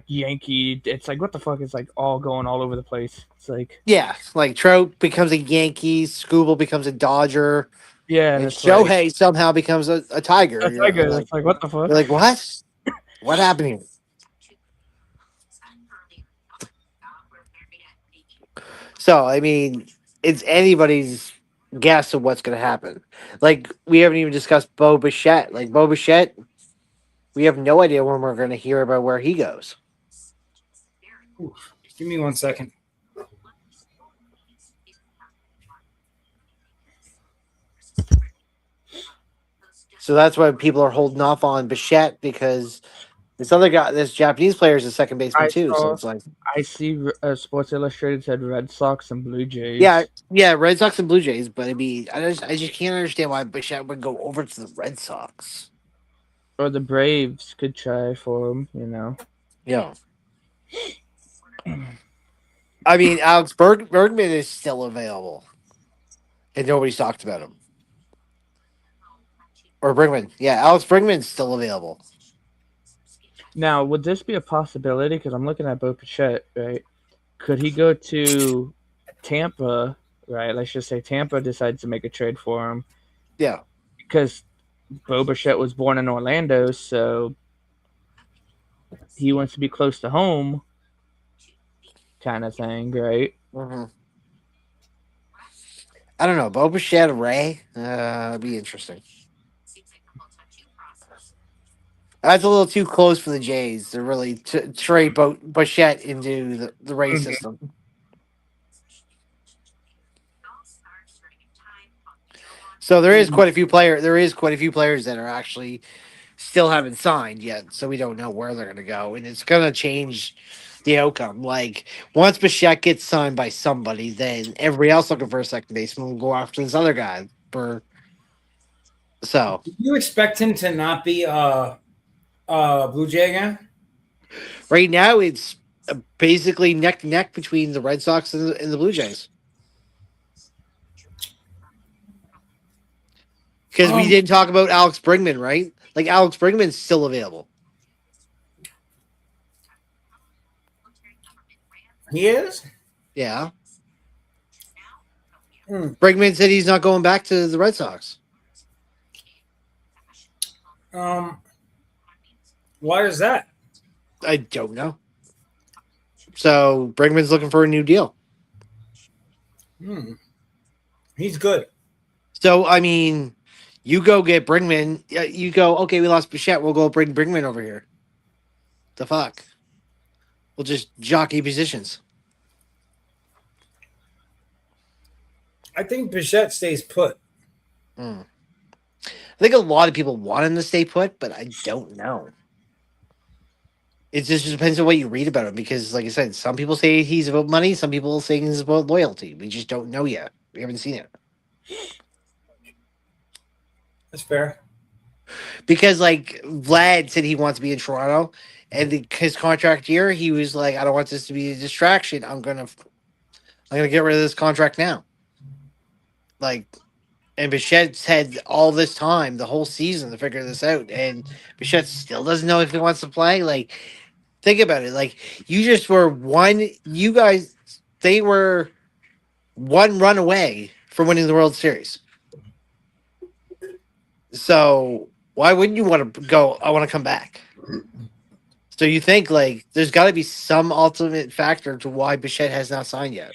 Yankee. It's like, what the fuck? It's like all going all over the place. It's like...
Yeah, like Trout becomes a Yankee, Scooble becomes a Dodger...
Yeah,
and Shohei somehow becomes a Tiger.
A Tiger. It's like, what the fuck?
You're like, what? What happened here? So, I mean, it's anybody's guess of what's going to happen. Like, we haven't even discussed Bo Bichette. Like, Bo Bichette, we have no idea when we're going to hear about where he goes.
Oof. Give me 1 second.
So that's why people are holding off on Bichette, because this other guy, this Japanese player, is a second baseman too. So it's like,
I see Sports Illustrated said Red Sox and Blue Jays.
Yeah, Red Sox and Blue Jays. But I mean, I just can't understand why Bichette would go over to the Red Sox.
Or the Braves could try for him,
Yeah. I mean, Alex Bergman is still available, and nobody's talked about him. Or Brinkman. Yeah, Alex Brinkman's still available.
Now, would this be a possibility? Because I'm looking at Bo Bichette, right? Could he go to Tampa, right? Let's just say Tampa decides to make a trade for him
Yeah.
because Bo Bichette was born in Orlando, so he wants to be close to home, kind of thing, right?
Hmm. I don't know. Bo Bichette, Ray, it'd be interesting. That's a little too close for the Jays to really trade Bichette into the Ray
Mhm.
system. So there is quite a few player. There is quite a few players that are actually still haven't signed yet, so we don't know where they're going to go, and it's going to change the outcome. Like once Bichette gets signed by somebody, then everybody else looking for a second baseman will go after this other guy. So
Do you expect him to not be Blue Jay again?
right now, it's basically neck to neck between the Red Sox and the Blue Jays. Because we didn't talk about Alex Bregman, right? Like Alex Bregman's still available.
He is?
Yeah.
Hmm.
Bregman said he's not going back to the Red Sox.
Why is that?
I don't know. So Bregman's looking for a new deal.
He's good.
So I mean, you go get Bregman. You go, okay, we lost Bichette. We'll go bring Bregman over here. The fuck? We'll just jockey positions.
I think Bichette stays put.
I think a lot of people want him to stay put, but I don't know. It just depends on what you read about him because, like I said, some people say he's about money, some people say he's about loyalty. We just don't know yet. We haven't seen it.
That's fair.
Because, like, Vlad said he wants to be in Toronto, and his contract year, he was like, I don't want this to be a distraction. I'm gonna get rid of this contract now. Like, and Bichette's had all this time, the whole season, to figure this out, and Bichette still doesn't know if he wants to play. Like, think about it. Like, you just were they were one run away from winning the World Series. So why wouldn't you want to go? I want to come back. So you think like there's got to be some ultimate factor to why Bichette has not signed yet.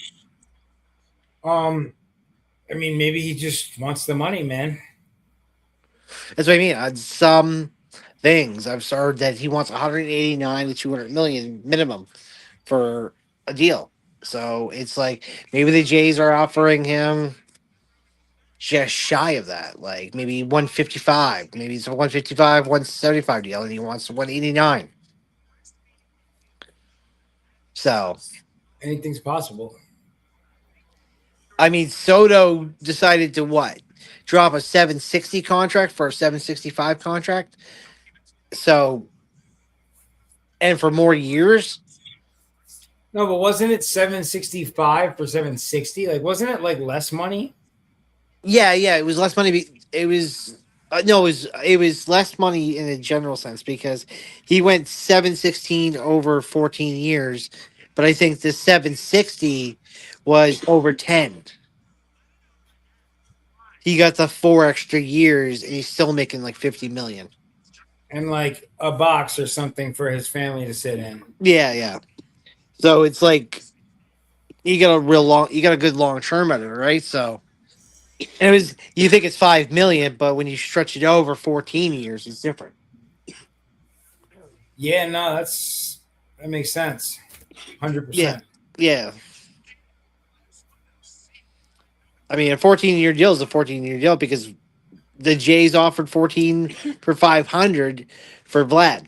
I mean, maybe he just wants the money, man.
That's what I mean. On some things, I've heard that he wants 189 to 200 million minimum for a deal. So it's like maybe the Jays are offering him just shy of that, like maybe 155. Maybe it's a 155, 175 deal, and he wants 189. So,
Anything's possible.
I mean, Soto decided to what? Drop a 760 contract for a 765 contract. So, and for more years.
No, but wasn't it 765 for 760? Like, wasn't it like less money?
Yeah, it was less money. It was no, it was less money in a general sense because he went 716 over 14 years, but I think the 760 was over 10. He got the 4 extra years, and he's still making like 50 million.
And like a box or something for his family to sit in.
Yeah. So it's like you got a good long term out of it, right? So. And you think it's 5 million, but when you stretch it over 14 years, it's different.
Yeah, no, that makes sense. 100%.
Yeah. I mean, a 14-year deal is a 14-year deal because the Jays offered 14 for 500 for Vlad.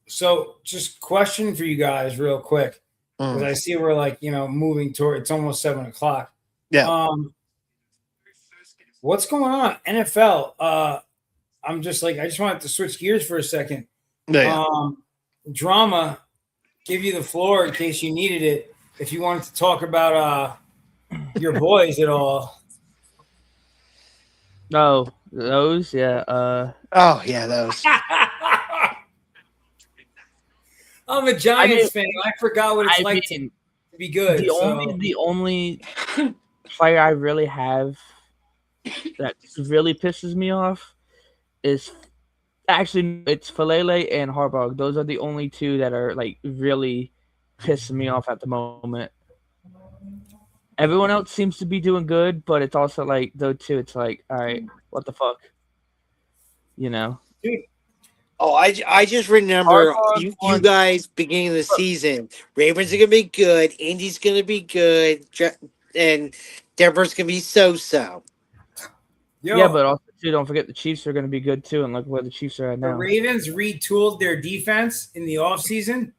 So just question for you guys real quick. Because I see we're like, moving toward it's almost 7:00.
Yeah.
What's going on? NFL. I just wanted to switch gears for a second.
Yeah.
Drama, give you the floor in case you needed it. If you wanted to talk about your boys at all.
Oh, Those, yeah.
Oh yeah, those.
I'm a Giants fan. I forgot what it's
I
like to
mean,
be good.
the only player I really have that really pisses me off is actually it's Falele and Harbaugh. Those are the only two that are like really pissing me off at the moment. Everyone else seems to be doing good, but it's also like those two. It's like, all right, what the fuck, you know?
Dude,
Oh, I just remember
Harbaugh
you
wants
guys beginning of the season. Ravens are gonna be good. Indy's gonna be good, and Denver's gonna be so.
yeah,
yo,
but also too, don't forget the Chiefs are going to be good too, and look where the Chiefs are at
the
now.
Ravens retooled their defense in the offseason.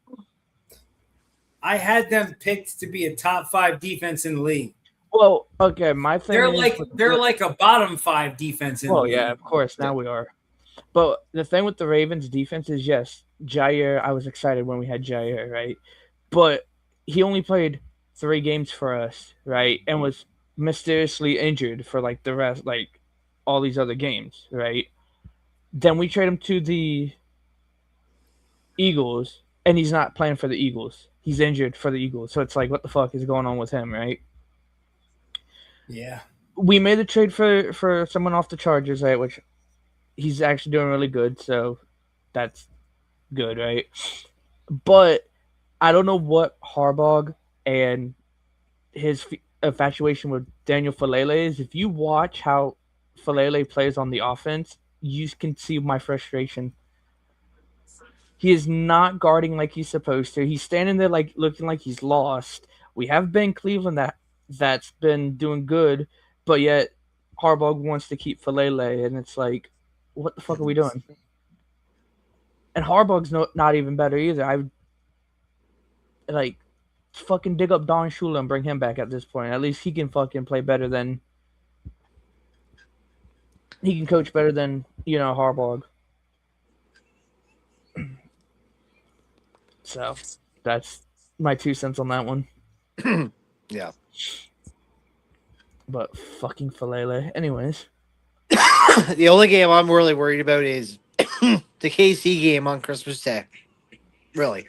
I had them picked to be a top 5 defense in the league.
Well, okay, my thing
They're like a bottom 5 defense in the
well,
league.
yeah, of course, now we are. But the thing with the Ravens defense is, yes, Jair, I was excited when we had Jair, right? But he only played 3 games for us, right? And was mysteriously injured for like the rest, like all these other games, right? Then we trade him to the Eagles, and he's not playing for the Eagles. He's injured for the Eagles. So it's like, what the fuck is going on with him, right?
Yeah.
We made the trade for someone off the Chargers, right? Which he's actually doing really good, so that's good, right? But I don't know what Harbaugh and his infatuation with Daniel Falele is. If you watch how Falele plays on the offense, you can see my frustration. He is not guarding like he's supposed to. He's standing there like looking like he's lost. We have Ben Cleveland that's been doing good, but yet Harbaugh wants to keep Falele, and it's like, what the fuck are we doing? And Harbaugh's not even better either. I would like fucking dig up Don Shula and bring him back at this point. At least he can fucking play better than he can coach better than Harbaugh. So that's my 2 cents on that one.
Yeah.
But fucking Falele. Anyways.
The only game I'm really worried about is the KC game on Christmas Day. Really.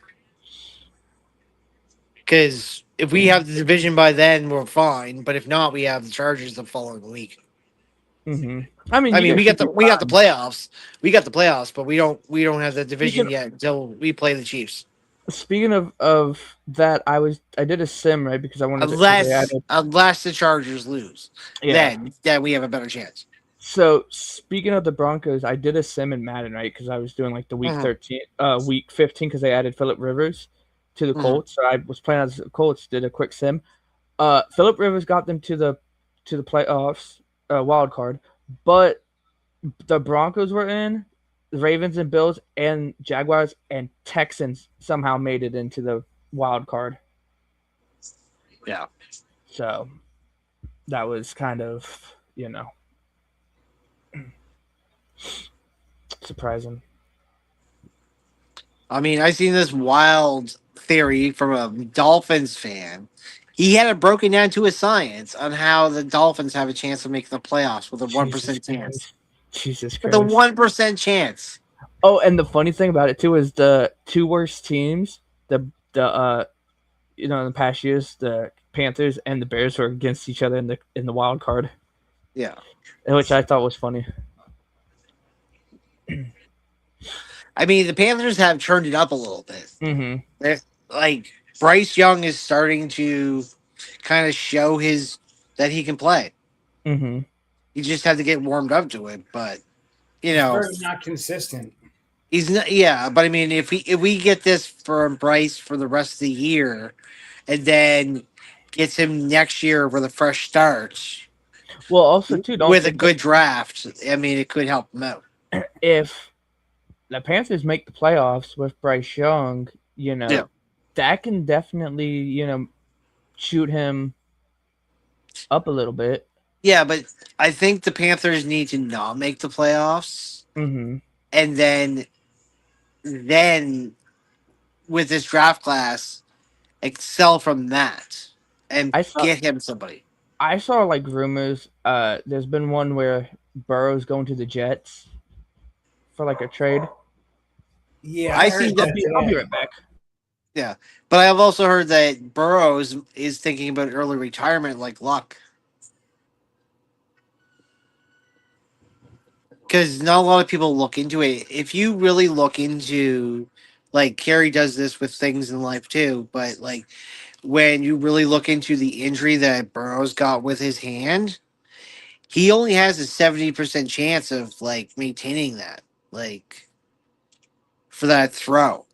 Because if we have the division by then, we're fine. But if not, we have the Chargers the following week.
Mm-hmm.
We got the playoffs. We got the playoffs, but we don't have the division yet until we play the Chiefs.
Speaking of that, I did a sim, right, because I wanted
unless the Chargers lose, then we have a better chance.
So speaking of the Broncos, I did a sim in Madden, right, because I was doing like the week 15 because they added Phillip Rivers to the Colts. So I was playing as the Colts, did a quick sim. Phillip Rivers got them to the playoffs, wild card, but the Broncos were in, the Ravens and Bills and Jaguars and Texans somehow made it into the wild card.
Yeah.
So that was kind of, surprising.
I mean, I seen this wild theory from a Dolphins fan. He had it broken down to a science on how the Dolphins have a chance of making the playoffs with a 1% chance.
Jesus Christ.
With a 1% chance.
Oh, and the funny thing about it too is the 2 worst teams, in the past years, the Panthers and the Bears were against each other in the wild card.
Yeah.
Which I thought was funny.
I mean, the Panthers have turned it up a little bit.
Mm-hmm.
Like, Bryce Young is starting to kind of show that he can play.
Mm-hmm.
He just had to get warmed up to it, but
he's very not consistent.
He's not, yeah, but I mean, if we get this from Bryce for the rest of the year, and then gets him next year with a fresh start,
well, also too,
with a good draft, I mean, it could help him out.
If the Panthers make the playoffs with Bryce Young, that can definitely, shoot him up a little bit.
Yeah, but I think the Panthers need to not make the playoffs, and then with this draft class, excel from that and get him somebody.
I saw like rumors. There's been one where Burrow's going to the Jets for like a trade.
Yeah,
I
I
see
heard
that.
that
I'll be
today.
right back.
Yeah, but I've also heard that Burrows is thinking about early retirement, like Luck, because not a lot of people look into it. If you really look into, like, Kerry does this with things in life too, but like when you really look into the injury that Burrows got with his hand, he only has a 70% chance of like maintaining that, like, for that throw.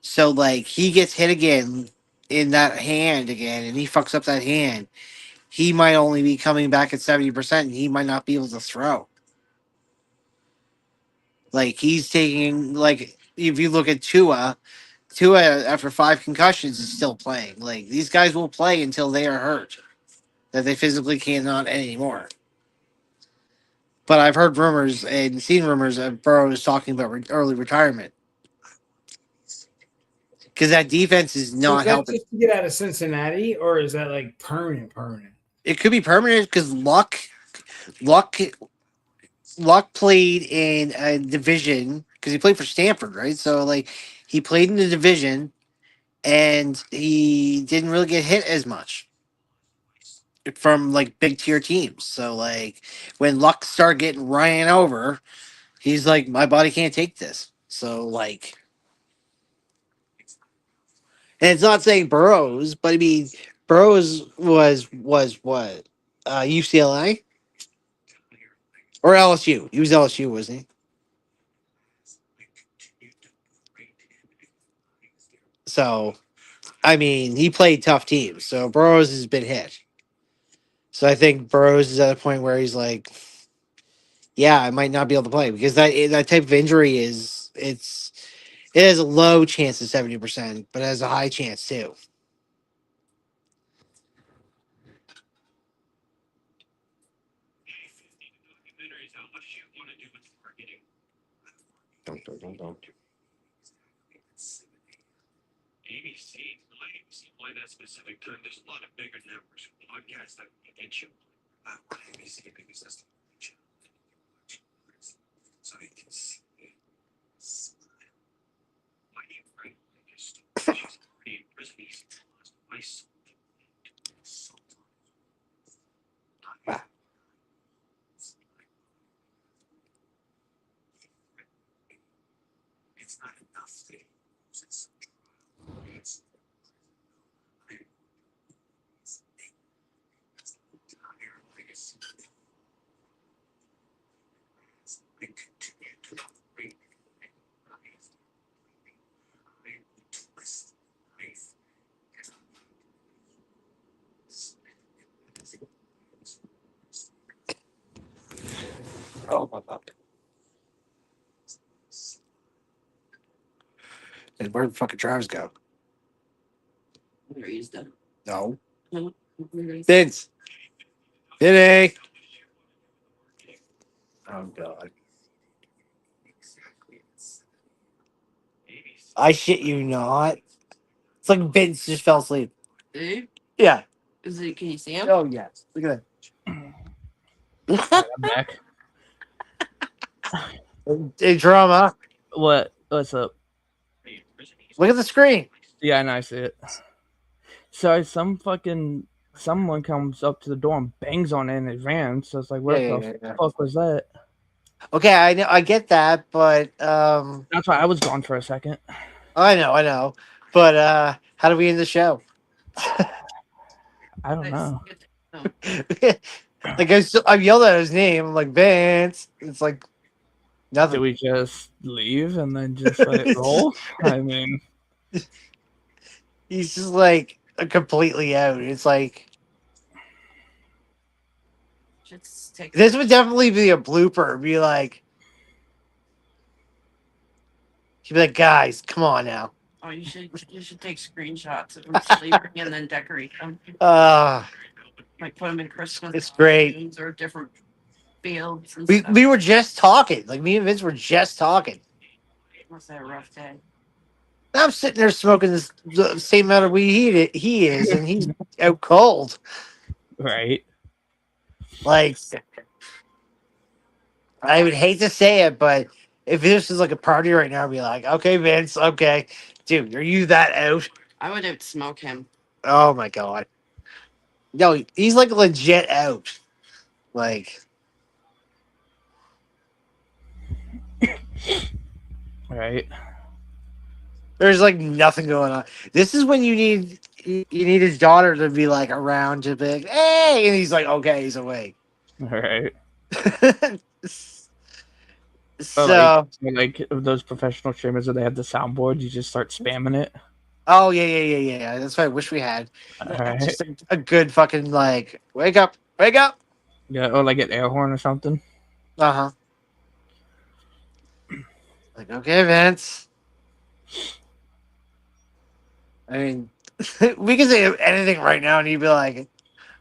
So like he gets hit again in that hand again, and he fucks up that hand. He might only be coming back at 70%, and he might not be able to throw. Like he's taking, like, if you look at Tua after 5 concussions is still playing. Like these guys will play until they are hurt, that they physically cannot anymore. But I've heard rumors and seen rumors of Burrow talking about early retirement because that defense is
So is
not
that
helping.
just to get out of Cincinnati, or is that like permanent? Permanent.
It could be permanent because Luck Luck played in a division because he played for Stanford, right? So like he played in the division and he didn't really get hit as much from like big tier teams. So like when Luck started getting ran over, he's like, my body can't take this. So like, and it's not saying Burrows, but I mean Burrows was what, UCLA or LSU? He was LSU, wasn't he? So I mean, he played tough teams. So Burrows has been hit. So I think Burrows is at a point where he's like, yeah, I might not be able to play because that type of injury it has a low chance of 70%, but it has a high chance too. Oh my god! And where the fucking Travis go? No, Vince. Vinny. Oh god! I shit you not. It's like Vince just fell asleep. Yeah. Can you see him? Oh yes. Look at
I'm back.
that. Hey, drama.
What's up?
Look at the screen.
Yeah, I know, I see it. So someone comes up to the door and bangs on it in his van. So it's like, what the fuck was that?
Okay, I know, I get that, but
That's why I was gone for a second.
I know. But how do we end the show?
I don't know.
Like I've yelled at his name. I'm like, Vince. It's like nothing.
Do we just leave and then just let it roll? I mean,
He's just like completely out. It's like this would definitely be a blooper. Be like, he'd be like, guys, come on now.
Oh, you should take screenshots of him sleeping and then decorate them. Like put them in Christmas.
It's great.
Costumes or different fields. And
We were just talking. Like me and Vince were just talking.
Must have a rough day.
I'm sitting there smoking the same amount of weed he is, and he's out cold.
right?
Like, I would hate to say it, but if this is like a party right now, I'd be like, okay, Vince, okay, dude, are you that out?
I would have smoked him.
Oh my god, no, he's like legit out. Like,
Right.
there's like nothing going on. This is when you need his daughter to be like around to be like, hey, and he's like, okay, he's awake.
All right.
So,
Like those professional streamers where they have the soundboard, you just start spamming it.
oh yeah. That's what I wish we had.
All right.
Just a good fucking like, wake up, wake up.
Yeah, or like an air horn or something.
Uh huh. Like, okay, Vince. I mean, we can say anything right now, and you'd be like,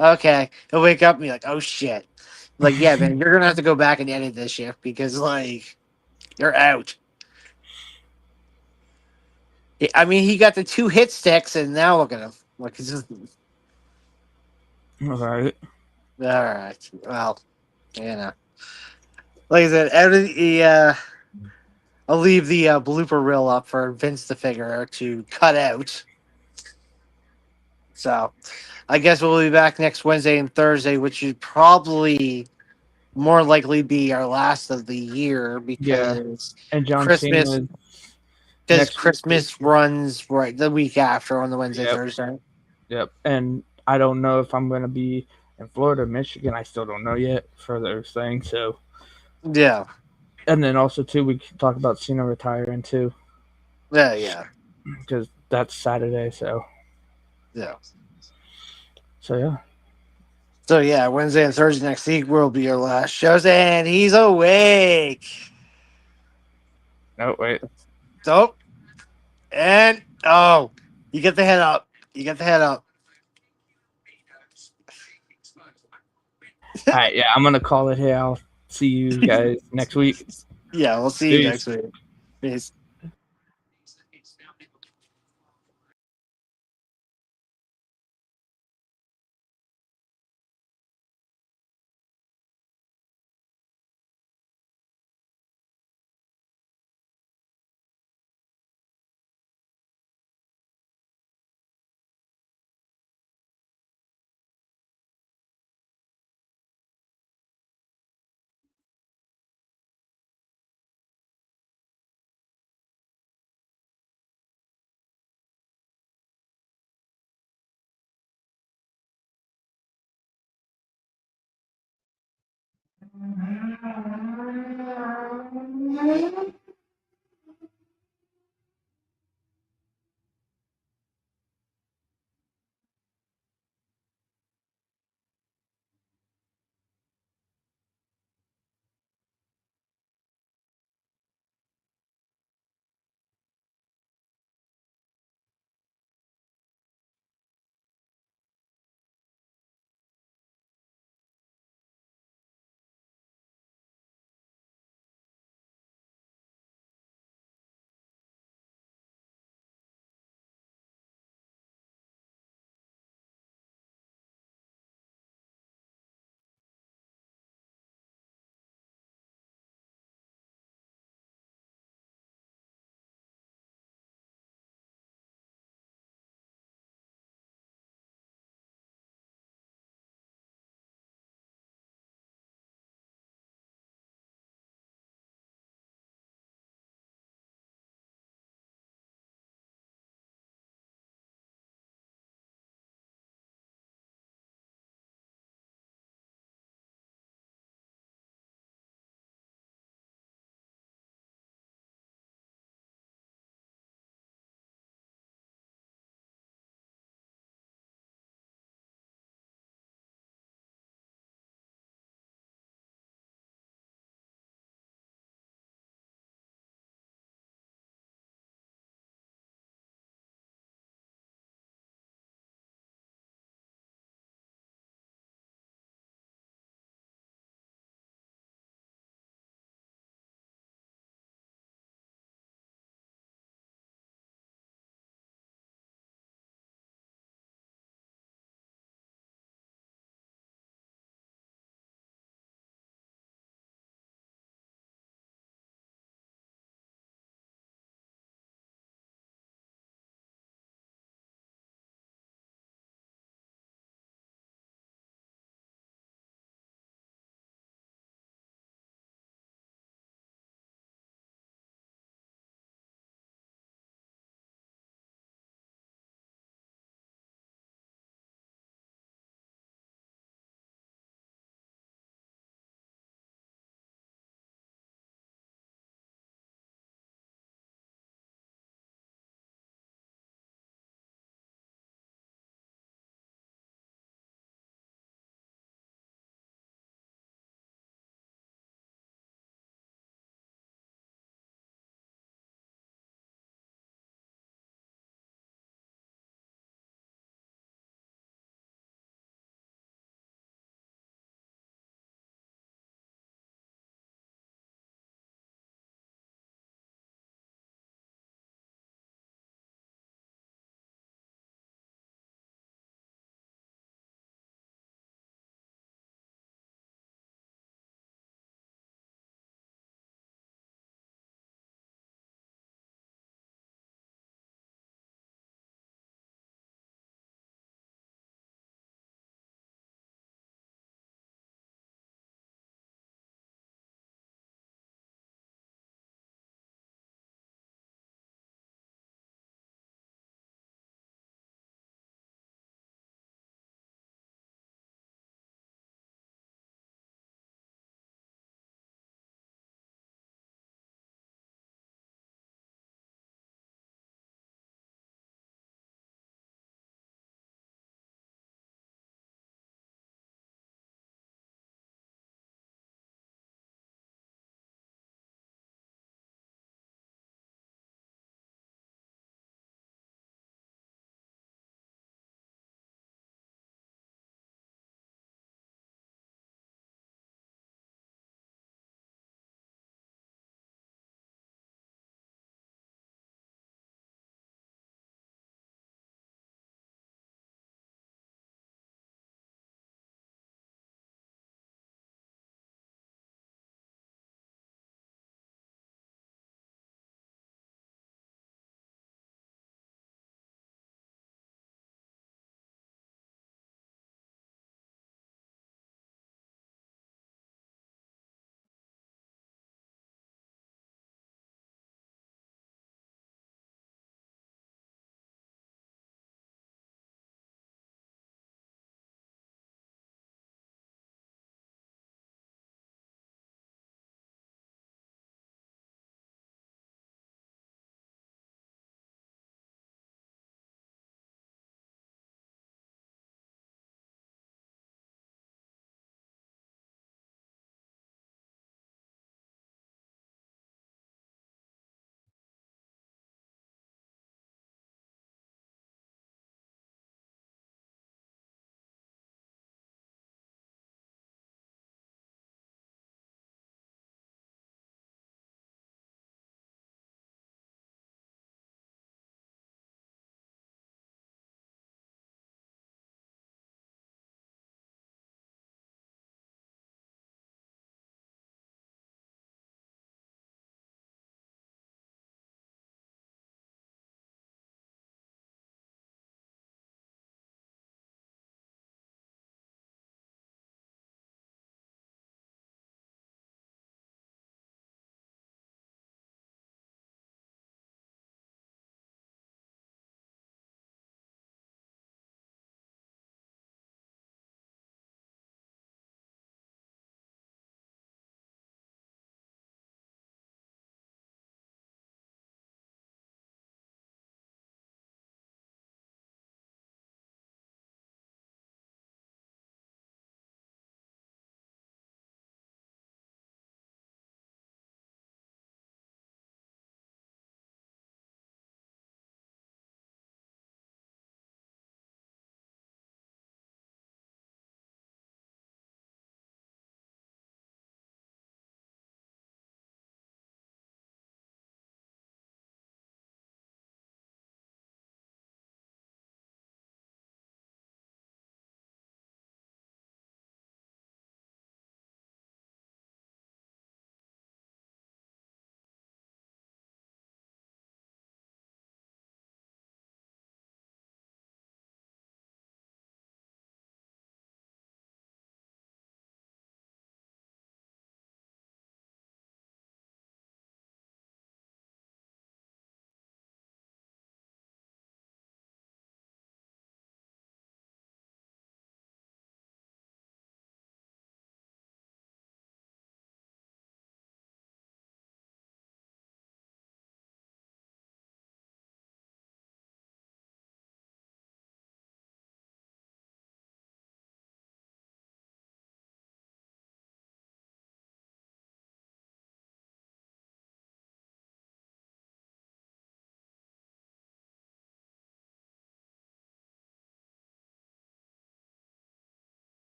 okay. He'll wake up and be like, oh shit. Like, yeah, man, you're gonna have to go back and edit this shit because like you're out. I mean, he got the 2 hit sticks, and now look at him. Like, he's just
All right.
all right. Well, you know, like I said, I'll leave the blooper reel up for Vince to figure to cut out. So, I guess we'll be back next Wednesday and Thursday, which should probably more likely be our last of the year because
And John
Christmas
Cena
because
next
Christmas runs right the week after on the Wednesday
Yep.
Thursday.
Yep. And I don't know if I'm gonna be in Florida, Michigan. I still don't know yet for those things. So,
Yeah,
and then also too, we can talk about Cena retiring too,
yeah.
because that's Saturday. So yeah.
So yeah, Wednesday and Thursday next week will be our last shows, and he's awake.
No, wait.
So, and oh, you get the head up. You get the head up.
All right. Yeah, I'm gonna call it here. I'll see you guys next week.
Yeah, we'll see you
Peace.
next week. Peace.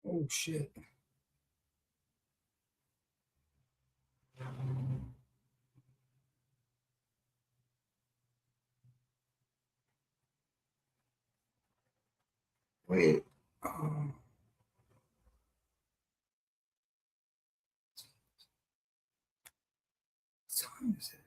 Oh shit. Wait. What time is it?